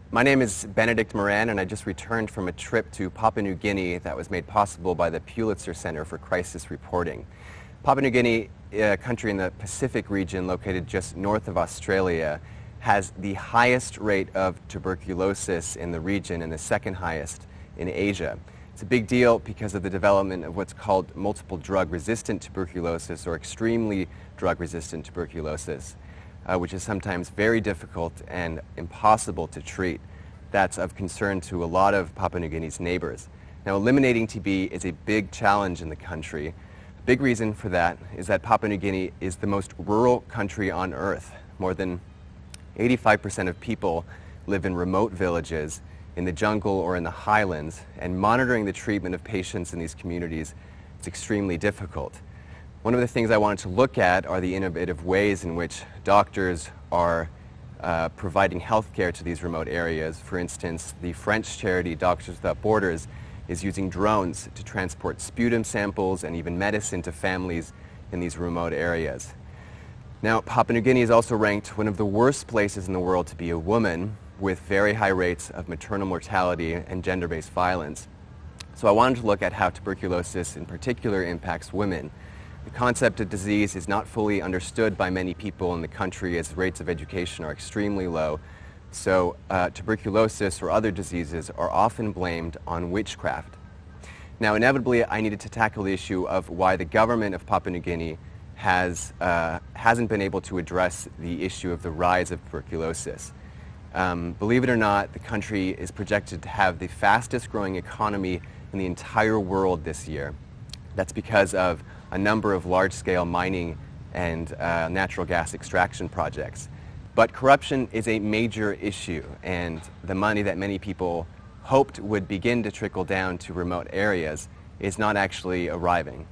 My name is Benedict Moran, and I just returned from a trip to Papua New Guinea that was made possible by the Pulitzer Center for Crisis Reporting. Papua New Guinea, a country in the Pacific region located just north of Australia, has the highest rate of tuberculosis in the region and the second highest in Asia. It's a big deal because of the development of what's called multiple drug-resistant tuberculosis or extremely drug-resistant tuberculosis, which is sometimes very difficult and impossible to treat. That's of concern to a lot of Papua New Guinea's neighbors. Now, eliminating TB is a big challenge in the country. A big reason for that is that Papua New Guinea is the most rural country on earth. More than 85% of people live in remote villages, in the jungle or in the highlands, and monitoring the treatment of patients in these communities is extremely difficult. One of the things I wanted to look at are the innovative ways in which doctors are providing health care to these remote areas. For instance, the French charity Doctors Without Borders is using drones to transport sputum samples and even medicine to families in these remote areas. Now, Papua New Guinea is also ranked one of the worst places in the world to be a woman, with very high rates of maternal mortality and gender-based violence. So I wanted to look at how tuberculosis in particular impacts women. The concept of disease is not fully understood by many people in the country as rates of education are extremely low. So tuberculosis or other diseases are often blamed on witchcraft. Now, inevitably, I needed to tackle the issue of why the government of Papua New Guinea hasn't been able to address the issue of the rise of tuberculosis. Believe it or not, the country is projected to have the fastest growing economy in the entire world this year. That's because of a number of large-scale mining and natural gas extraction projects. But corruption is a major issue, and the money that many people hoped would begin to trickle down to remote areas is not actually arriving.